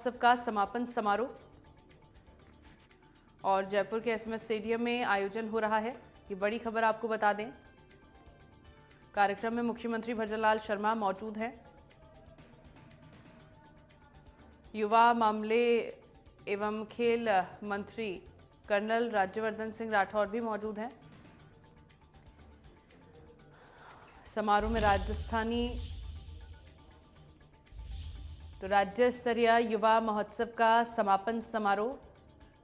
महोत्सव का समापन समारोह और जयपुर के एसएमएस स्टेडियम में आयोजन हो रहा है। ये बड़ी खबर आपको बता दें। कार्यक्रम में मुख्यमंत्री भजनलाल शर्मा मौजूद हैं। युवा मामले एवं खेल मंत्री कर्नल राज्यवर्धन सिंह राठौर भी मौजूद हैं। समारोह में राज्य स्तरीय युवा महोत्सव का समापन समारोह।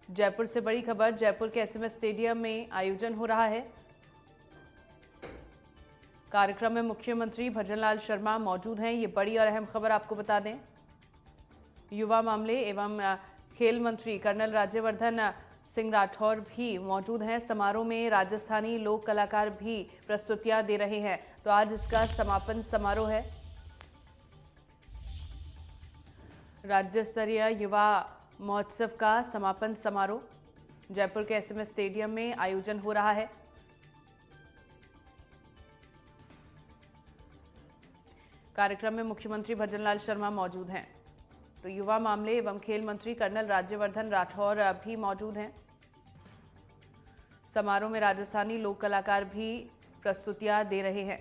जयपुर से बड़ी खबर, जयपुर के एसएमएस स्टेडियम में आयोजन हो रहा है। कार्यक्रम में मुख्यमंत्री भजनलाल शर्मा मौजूद हैं। ये बड़ी और अहम खबर आपको बता दें। युवा मामले एवं खेल मंत्री कर्नल राज्यवर्धन सिंह राठौर भी मौजूद हैं। समारोह में राजस्थानी लोक कलाकार भी प्रस्तुतियां दे रहे हैं। तो आज इसका समापन समारोह है। राज्य स्तरीय युवा महोत्सव का समापन समारोह जयपुर के एसएमएस स्टेडियम में आयोजन हो रहा है। कार्यक्रम में मुख्यमंत्री भजनलाल शर्मा मौजूद हैं। तो युवा मामले एवं खेल मंत्री कर्नल राज्यवर्धन राठौर भी मौजूद हैं। समारोह में राजस्थानी लोक कलाकार भी प्रस्तुतियां दे रहे हैं।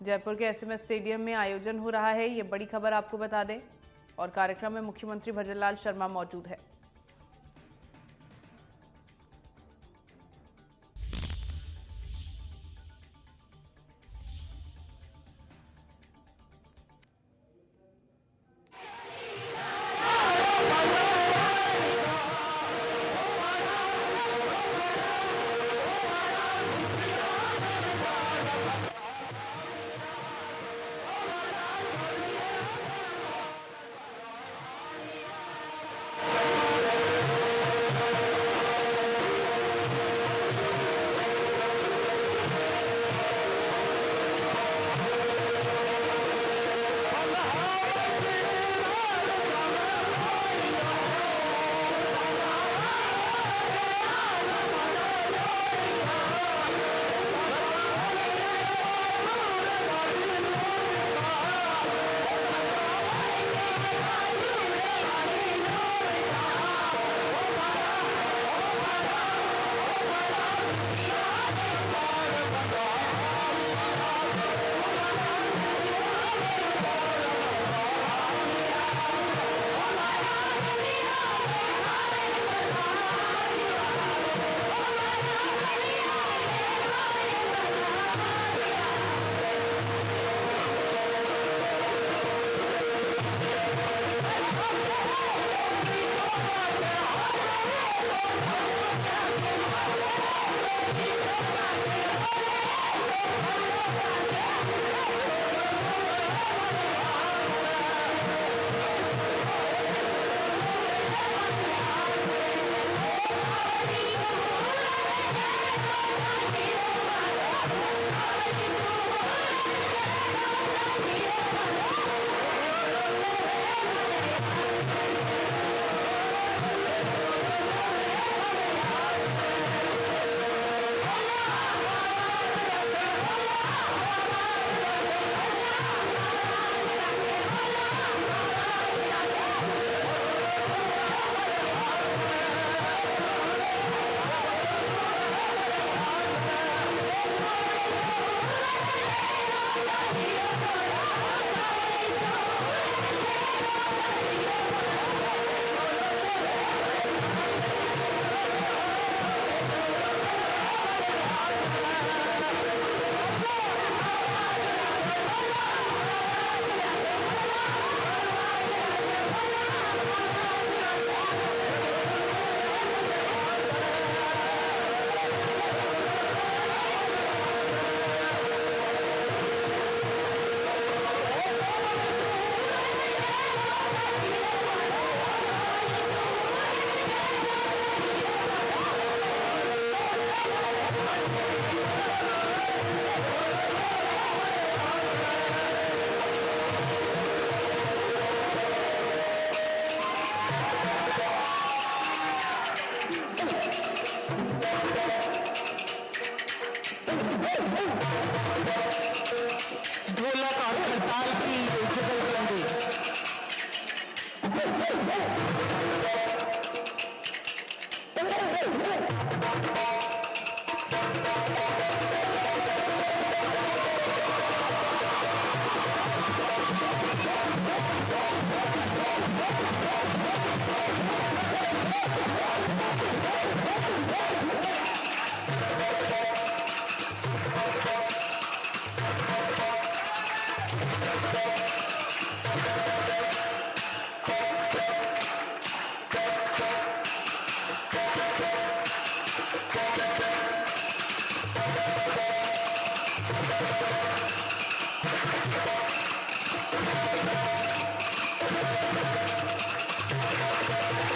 जयपुर के एसएमएस स्टेडियम में आयोजन हो रहा है। ये बड़ी खबर आपको बता दें। और कार्यक्रम में मुख्यमंत्री भजनलाल शर्मा मौजूद है।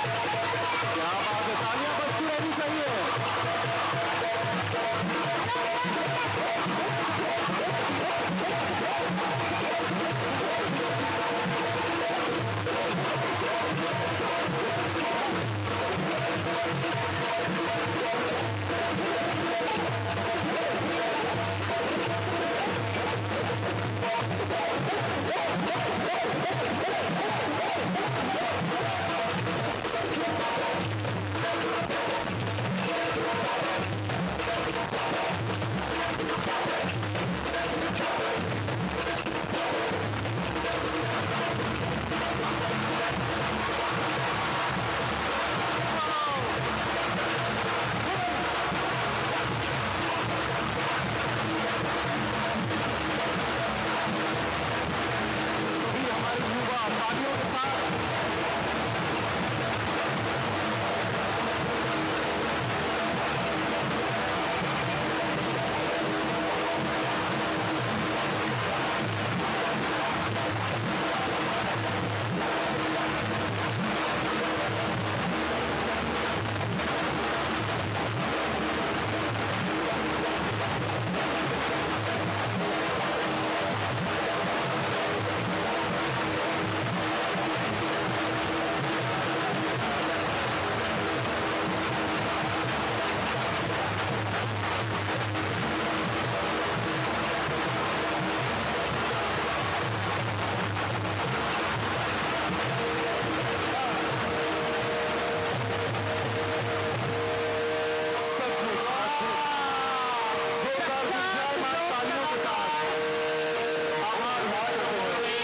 क्या बात है, तालियां बजती रहनी चाहिए। सभी हमारे युवा तालियों के साथ सचमुच जोरदार गुंजायमान तालियों के साथ आभार व्यक्त करते हैं।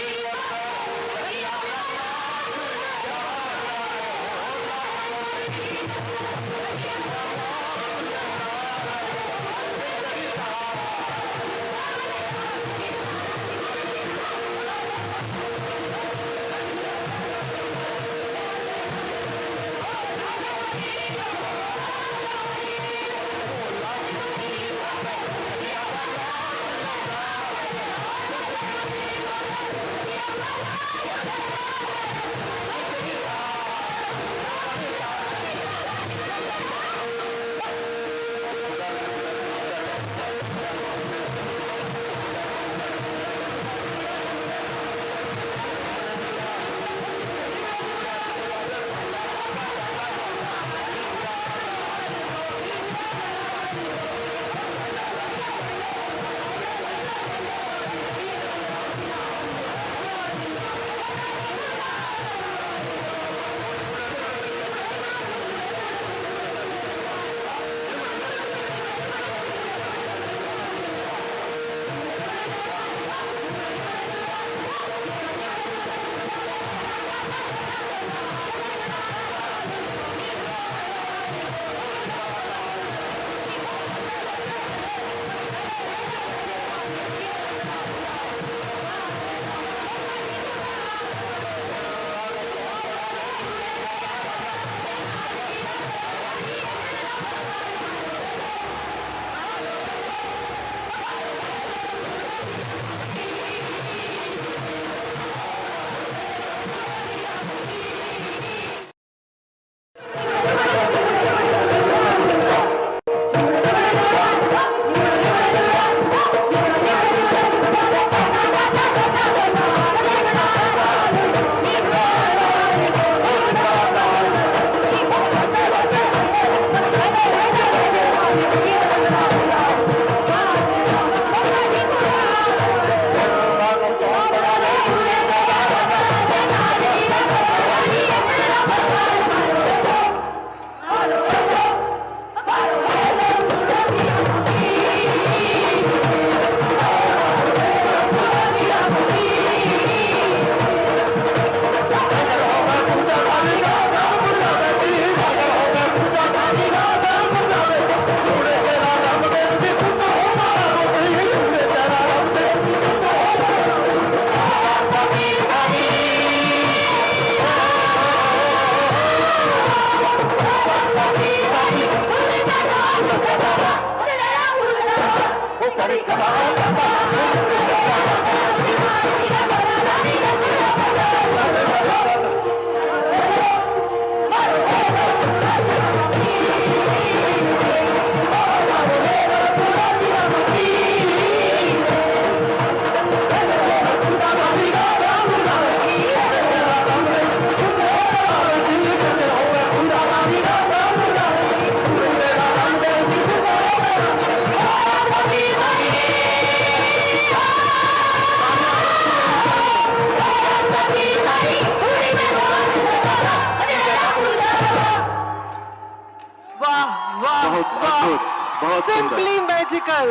बहुत सुंदर। Simply magical.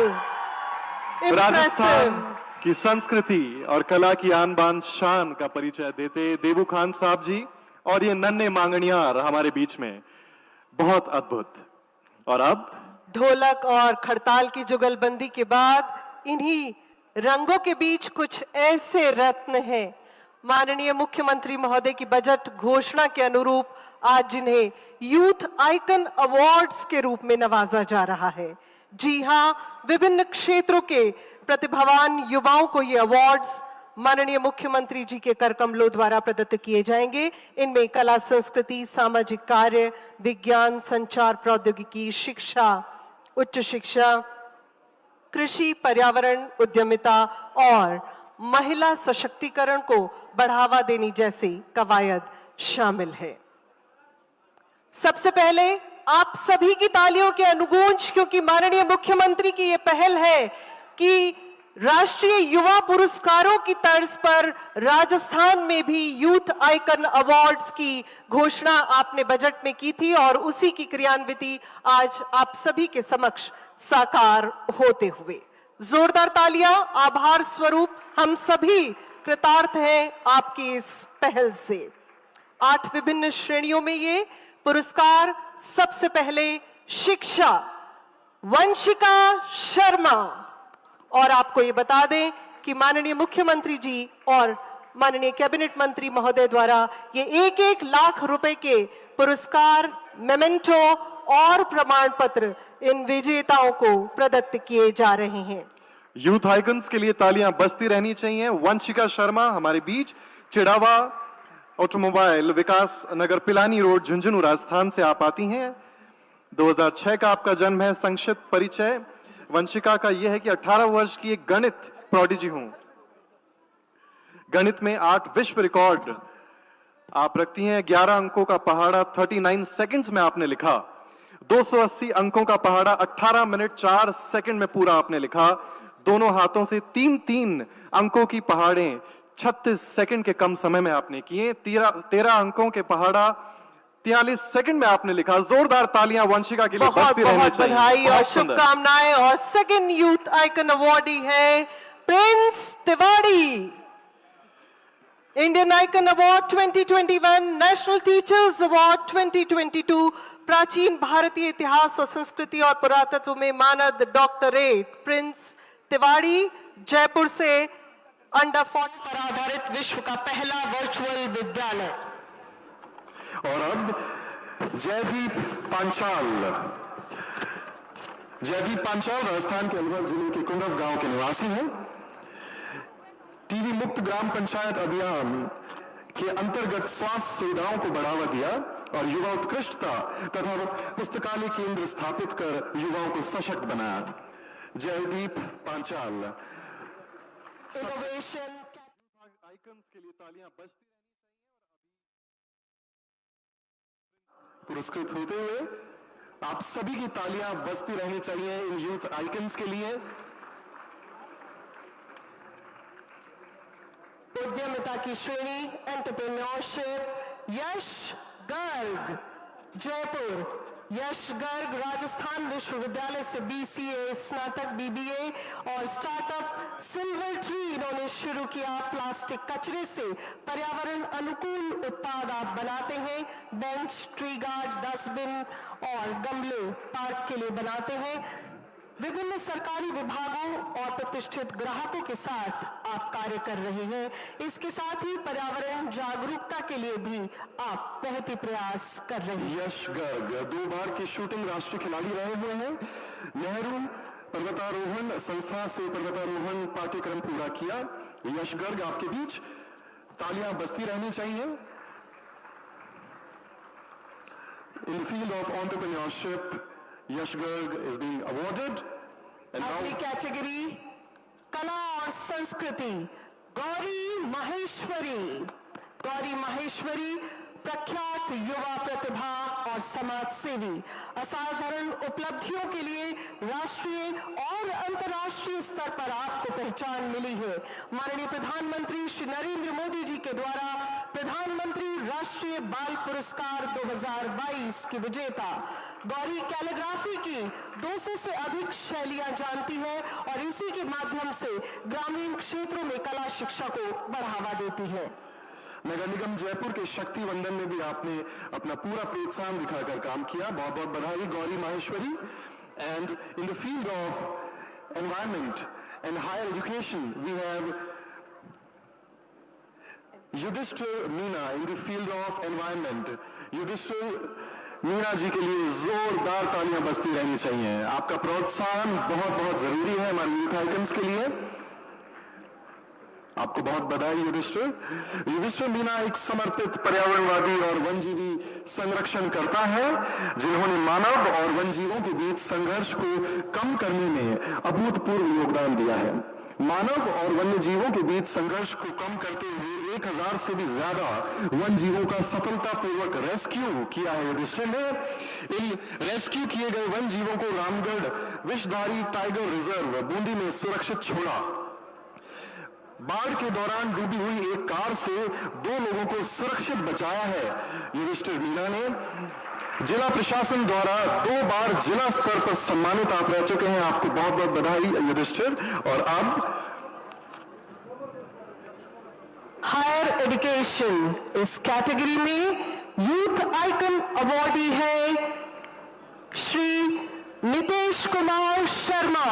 राजस्थान Impressive. की संस्कृति और कला की आन बान शान का परिचय देते देवू खान साहब जी और ये नन्हे मांगणियार हमारे बीच में, बहुत अद्भुत। और अब ढोलक और खड़ताल की जुगलबंदी के बाद इन्हीं रंगों के बीच कुछ ऐसे रत्न हैं, माननीय मुख्यमंत्री महोदय की बजट घोषणा के अनुरूप आज जिन्हें यूथ आइकन अवार्ड्स के रूप में नवाजा जा रहा है। जी हां, विभिन्न क्षेत्रों के प्रतिभावान युवाओं को ये अवार्ड्स माननीय मुख्यमंत्री जी के कर कमलों द्वारा प्रदत्त किए जाएंगे। इनमें कला, संस्कृति, सामाजिक कार्य, विज्ञान, संचार प्रौद्योगिकी, शिक्षा, उच्च शिक्षा, कृषि, पर्यावरण, उद्यमिता और महिला सशक्तिकरण को बढ़ावा देने जैसी कवायद शामिल है। सबसे पहले आप सभी की तालियों के अनुगूंज, क्योंकि माननीय मुख्यमंत्री की यह पहल है कि राष्ट्रीय युवा पुरस्कारों की तर्ज पर राजस्थान में भी यूथ आइकन अवार्ड्स की घोषणा आपने बजट में की थी और उसी की क्रियान्विति आज आप सभी के समक्ष साकार होते हुए। जोरदार तालियां, आभार स्वरूप हम सभी कृतार्थ हैं आपकी इस पहल से। 8 विभिन्न श्रेणियों में ये पुरस्कार। सबसे पहले शिक्षा, वंशिका शर्मा। और आपको ये बता दें कि माननीय मुख्यमंत्री जी और माननीय कैबिनेट मंत्री महोदय द्वारा ये 1-1 लाख रुपए के पुरस्कार, मेमेंटो और प्रमाण पत्र इन विजेताओं को प्रदत्त किए जा रहे हैं। यूथ आइकन्स के लिए तालियां बजती रहनी चाहिए। वंशिका शर्मा हमारे बीच, चिड़ावा ऑटोमोबाइल, विकास नगर, पिलानी रोड, झुंझुनू, राजस्थान से आप आती हैं। 2006 का आपका जन्म है। संक्षिप्त परिचय वंशिका का यह है कि 18 वर्ष की एक गणित प्रोडिजी हूं। गणित में 8 विश्व रिकॉर्ड आप रखती हैं। 11 अंकों का पहाड़ा 39 सेकंड्स में आपने लिखा। 280 अंकों का पहाड़ा 18 मिनट 4 सेकंड में पूरा आपने लिखा। दोनों हाथों से 3-3 अंकों की पहाड़े 36 सेकंड के कम समय में आपने किए। 13 अंकों के पहाड़ा 43 सेकंड में आपने लिखा। जोरदार तालियां वंशिका के लिए बजती रहनी बहुत चाहिए। बधाई और बहुत सुंदर। शुभकामनाएं। और सेकंड यूथ आइकन अवार्डी है Prince Tiwari. Indian icon award 2021, national teachers award 2022, प्राचीन भारतीय इतिहास और संस्कृति और पुरातत्व में मानद डॉक्टरेट। प्रिंस तिवाड़ी जयपुर से अंडर 40 पर आधारित विश्व का पहला वर्चुअल विद्यालय। और अब जयदीप पांचाल। जयदीप पांचाल राजस्थान के अलवर जिले के कुंडव गांव के निवासी हैं। टीबी मुक्त ग्राम पंचायत अभियान के अंतर्गत स्वास्थ्य सुविधाओं को बढ़ावा दिया और युवा उत्कृष्टता तथा पुस्तकालय केंद्र स्थापित कर युवाओं को सशक्त बनाया। जयदीप पांचाल। इनोवेशन आइकन्स के लिए तालियां बजती पुरस्कृत होते हुए आप सभी की तालियां बजती रहनी चाहिए इन यूथ आइकन्स के लिए। उद्यमिता की श्रेणी एंटरप्रेन्योरशिप, यश गर्ग जयपुर। यश गर्ग राजस्थान विश्वविद्यालय से BCA स्नातक, BBA और स्टार्टअप सिल्वर ट्री इन्होंने शुरू किया। प्लास्टिक कचरे से पर्यावरण अनुकूल उत्पाद आप बनाते हैं। बेंच, ट्री गार्ड, डस्टबिन और गमले पार्क के लिए बनाते हैं। विभिन्न सरकारी विभागों और प्रतिष्ठित ग्राहकों के साथ आप कार्य कर रहे हैं। इसके साथ ही पर्यावरण जागरूकता के लिए भी आप बहुत ही प्रयास कर रहे हैं। यश गर्ग 2 बार के शूटिंग राष्ट्रीय खिलाड़ी रहे हुए हैं। नेहरू पर्वतारोहण संस्था से पर्वतारोहण पाठ्यक्रम पूरा किया। यश गर्ग आपके बीच, तालियां बजती रहनी चाहिए। इन the field of entrepreneurship, Yash Garg is being awarded. And अगली now कैटेगरी कला और संस्कृति, गौरी माहेश्वरी। गौरी माहेश्वरी प्रख्यात युवा प्रतिभा और समाज सेवी, असाधारण उपलब्धियों के लिए राष्ट्रीय और अंतर्राष्ट्रीय स्तर पर आपको पहचान मिली है। माननीय प्रधानमंत्री श्री नरेंद्र मोदी जी के द्वारा प्रधानमंत्री राष्ट्रीय बाल पुरस्कार 2022 की विजेता, गौरी कैलीग्राफी की 200 से अधिक शैलियां जानती है और इसी के माध्यम से ग्रामीण क्षेत्रों में कला शिक्षा को बढ़ावा देती है। नगर निगम जयपुर के शक्ति वंदन में भी आपने अपना पूरा प्रोत्साहन दिखाकर काम किया, बहुत बहुत बधाई Gauri Maheshwari. And in the field of environment and higher education we have Yudhishthir Meena in the field of environment. Yudhishthir Meena ji के लिए जोरदार तालियां बजती रहनी चाहिए। आपका प्रोत्साहन बहुत बहुत जरूरी है हमारे यूथ आइकन्स के लिए। आपको बहुत बधाई युधिष्ठिर। युधिष्ठिर मीना एक समर्पित पर्यावरणवादी और वन्यजीवी संरक्षण करता है, जिन्होंने मानव और वन्यजीवों के बीच संघर्ष को कम करने में अभूतपूर्व योगदान दिया है। मानव और वन्य जीवों के बीच संघर्ष को कम करते हुए 1000 से भी ज्यादा वन जीवों का सफलतापूर्वक रेस्क्यू किया है युधिष्ठिर ने। इन रेस्क्यू किए गए वन जीवों को रामगढ़ विषधारी टाइगर रिजर्व बूंदी में सुरक्षित छोड़ा। बाढ़ के दौरान डूबी हुई एक कार से 2 लोगों को सुरक्षित बचाया है युधिष्ठिर मीना ने। जिला प्रशासन द्वारा 2 बार जिला स्तर पर सम्मानित आप रह चुके हैं, आपको बहुत बहुत बधाई युधिष्ठिर। और अब हायर एजुकेशन इस कैटेगरी में यूथ आइकन अवॉर्डी है श्री नितेश कुमार शर्मा।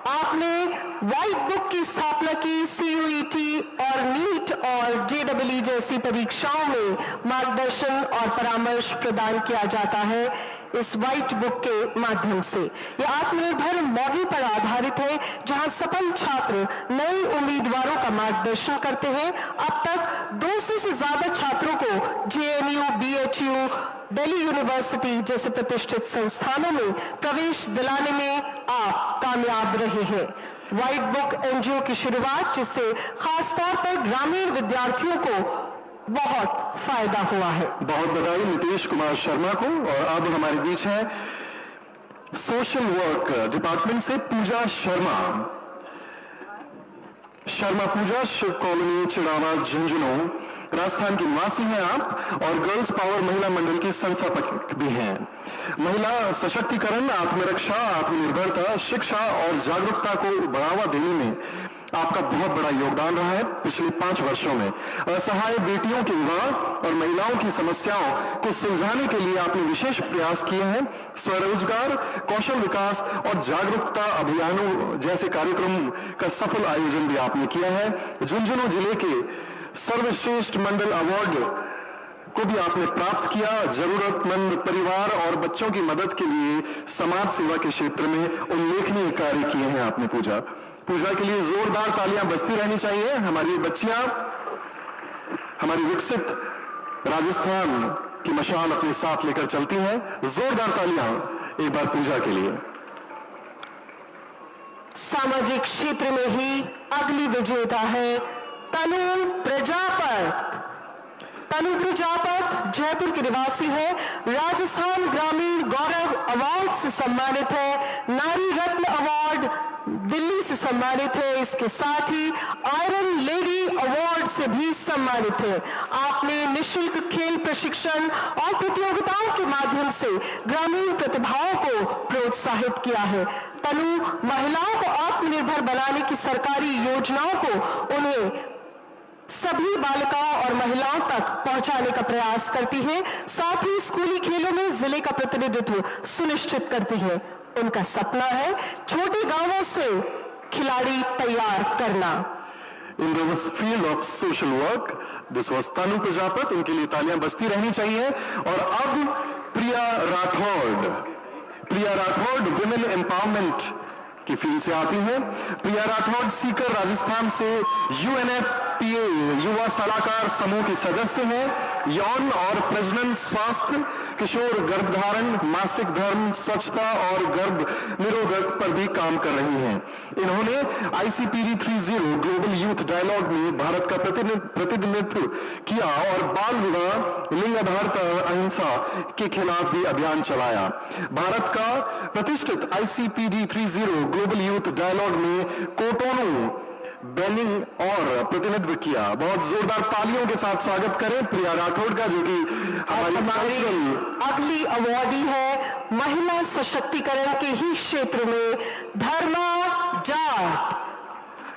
आपने व्हाइट बुक की स्थापना की, सीयूईटी और नीट और जेईई जैसी परीक्षाओं में मार्गदर्शन और परामर्श प्रदान किया जाता है इस व्हाइट बुक के माध्यम से। यह आत्मनिर्भर मॉडल पर आधारित है, जहां सफल छात्र नए उम्मीदवारों का मार्गदर्शन करते हैं। अब तक 200 से ज्यादा छात्रों को जेएनयू, बीएचयू, दिल्ली यूनिवर्सिटी जैसे प्रतिष्ठित संस्थानों में प्रवेश दिलाने में आप कामयाब रहे हैं। व्हाइट बुक एनजीओ की शुरुआत, जिससे खासतौर पर ग्रामीण विद्यार्थियों को बहुत फायदा हुआ है। बहुत बधाई नितेश कुमार शर्मा को। और अब हमारे बीच है सोशल वर्क डिपार्टमेंट से पूजा शर्मा। शर्मा पूजा शिव कॉलोनी चिड़ावा झुंझुनू राजस्थान की निवासी हैं आप, और गर्ल्स पावर महिला मंडल की संस्थापक भी हैं। महिला सशक्तिकरण, आत्मरक्षा, आत्मनिर्भरता, शिक्षा और जागरूकता को बढ़ावा देने में आपका बहुत बड़ा योगदान रहा है पिछले 5 वर्षों में। असहाय बेटियों के विवाह और महिलाओं की समस्याओं को सुलझाने के लिए आपने विशेष प्रयास किए हैं। स्वरोजगार, कौशल विकास और जागरूकता अभियानों जैसे कार्यक्रम का सफल आयोजन भी आपने किया है। झुंझुनू जिले के सर्वश्रेष्ठ मंडल अवार्ड को भी आपने प्राप्त किया। जरूरतमंद परिवार और बच्चों की मदद के लिए समाज सेवा के क्षेत्र में उल्लेखनीय कार्य किए हैं आपने। पूजा के लिए जोरदार तालियां बजती रहनी चाहिए। हमारी बच्चियां हमारी विकसित राजस्थान की मशाल अपने साथ लेकर चलती हैं। जोरदार तालियां एक बार पूजा के लिए। सामाजिक क्षेत्र में ही अगली विजेता है तनु प्रजापत। तनु प्रजापत जयपुर की निवासी है, राजस्थान ग्रामीण गौरव अवार्ड से सम्मानित है, नारी रत्न अवार्ड दिल्ली से सम्मानित है, इसके साथ ही आयरन लेडी अवार्ड से भी सम्मानित है। आपने निःशुल्क खेल प्रशिक्षण और प्रतियोगिताओं के माध्यम से ग्रामीण प्रतिभाओं को प्रोत्साहित किया है। तनु महिलाओं को आत्मनिर्भर बनाने की सरकारी योजनाओं को उन्हें सभी बालिकाओं और महिलाओं तक पहुंचाने का प्रयास करती है। साथ ही स्कूली खेलों में जिले का प्रतिनिधित्व सुनिश्चित करती है। उनका सपना है छोटे गांवों से खिलाड़ी तैयार करना। In the field of social work, this was तनु प्रजापत। इनके लिए तालियां बजती रहनी चाहिए। और अब प्रिया राठौड़ वुमेन एम्पावरमेंट की फील्ड से आती हैं। प्रिया राठौड़ सीकर राजस्थान से UNFPA युवा सलाहकार समूह की सदस्य हैं। यौन और प्रजनन स्वास्थ्य, किशोर गर्भधारण, मासिक धर्म, स्वच्छता और गर्भ निरोधक पर भी काम कर रही हैं। इन्होंने ICPD 30 ग्लोबल यूथ डायलॉग में भारत का प्रतिनिधित्व किया और बाल विवाह, लिंग आधारित अहिंसा के खिलाफ भी अभियान चलाया। भारत का प्रतिष्ठित ICPD 30 ग्लोबल यूथ डायलॉग में कोटोनू, बेनिंग और प्रतिनिधित्व किया। बहुत जोरदार तालियों के साथ स्वागत करें प्रिया राठौड़ का, जो कि हमारी अगली अवॉर्डी है महिला सशक्तिकरण के ही क्षेत्र में धर्मा जाट।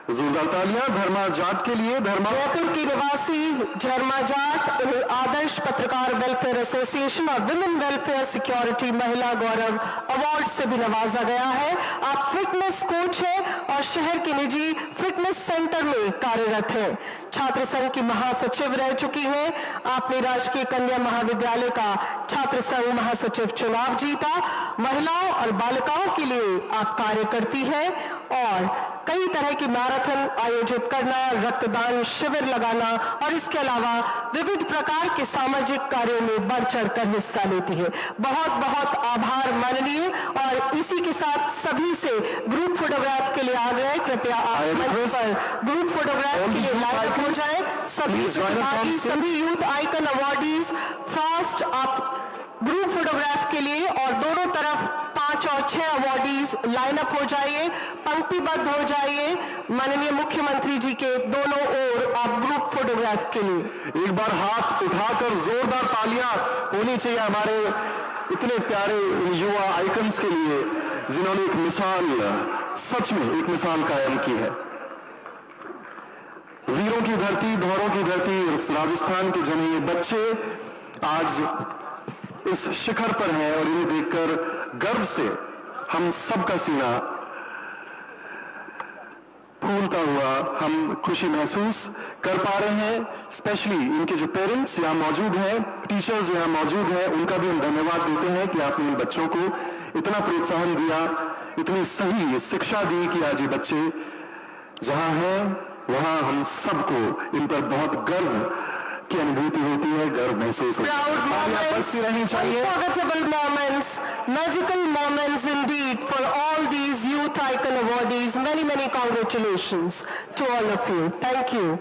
जोरदार तालियां धर्मा जाट के लिए। जयपुर की निवासी धर्मा जाट, उन्हें आदर्श पत्रकार वेलफेयर एसोसिएशन और विमेन वेलफेयर सिक्योरिटी महिला गौरव अवार्ड से भी नवाजा गया है। आप फिटनेस कोच हैं और शहर के निजी फिटनेस सेंटर में कार्यरत हैं। छात्र संघ की महासचिव रह चुकी हैं। आपने राजकीय कन्या महाविद्यालय का छात्र संघ महासचिव चुनाव जीता। महिलाओं और बालिकाओं के लिए आप कार्य करती हैं और कई तरह की मैराथन आयोजित करना, रक्तदान शिविर लगाना और इसके अलावा विविध प्रकार के सामाजिक कार्यों में बढ़ चढ़कर हिस्सा लेती है। बहुत बहुत आभार माननीय। और इसी के साथ सभी से ग्रुप फोटोग्राफ के लिए आ गए, कृपया आप मंच पर ग्रुप फोटोग्राफ के लिए लाइन हो जाए। सभी प्रतिभागी, सभी यूथ आइकन अवार्डीज फास्ट आप ग्रुप फोटोग्राफ के लिए, और दोनों तरफ 5 और 6 अवार्डीज लाइन अप हो जाइए, पंक्तिबद्ध हो जाइए। माननीय मुख्यमंत्री जी के दोनों ओर आप ग्रुप फोटोग्राफ के लिए एक बार हाथ उठाकर जोरदार तालियां होनी चाहिए हमारे इतने प्यारे युवा आइकन्स के लिए, जिन्होंने एक मिसाल, सच में एक मिसाल कायम की है। वीरों की धरती, धौरों की धरती, राजस्थान के जने ये बच्चे आज इस शिखर पर हैं और इन्हें देखकर गर्व से हम सबका सीना फूलता हुआ हम खुशी महसूस कर पा रहे हैं। स्पेशली इनके जो पेरेंट्स यहाँ मौजूद हैं, टीचर्स यहाँ मौजूद हैं, उनका भी हम धन्यवाद देते हैं कि आपने इन बच्चों को इतना प्रोत्साहन दिया, इतनी सही शिक्षा दी कि आज ये बच्चे जहां हैं वहां हम सबको इन पर बहुत गर्व की अनुभूति होती है, गर्व महसूस होता है। बसती रहनी चाहिए। Unforgettable moments, magical moments indeed for all these youth icon awardees. Many, many congratulations to all of you. Thank you.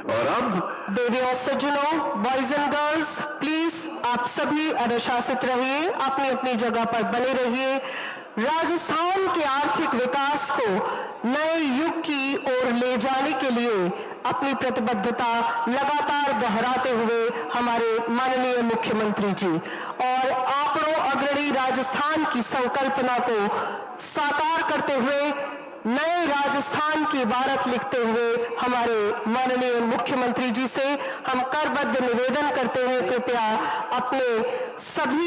और अब देवी और सज्जनों, बॉयज एंड गर्ल्स, प्लीज आप सभी अनुशासित रहिए, अपनी अपनी जगह पर बने रहिए। राजस्थान के आर्थिक विकास को नए युग की ओर ले जाने के लिए अपनी प्रतिबद्धता लगातार दोहराते हुए हमारे माननीय मुख्यमंत्री जी और आंकड़ों अग्रणी राजस्थान की संकल्पना को साकार करते हुए नए राजस्थान की इबारत लिखते हुए हमारे माननीय मुख्यमंत्री जी से हम करबद्ध निवेदन करते हैं, कृपया अपने सभी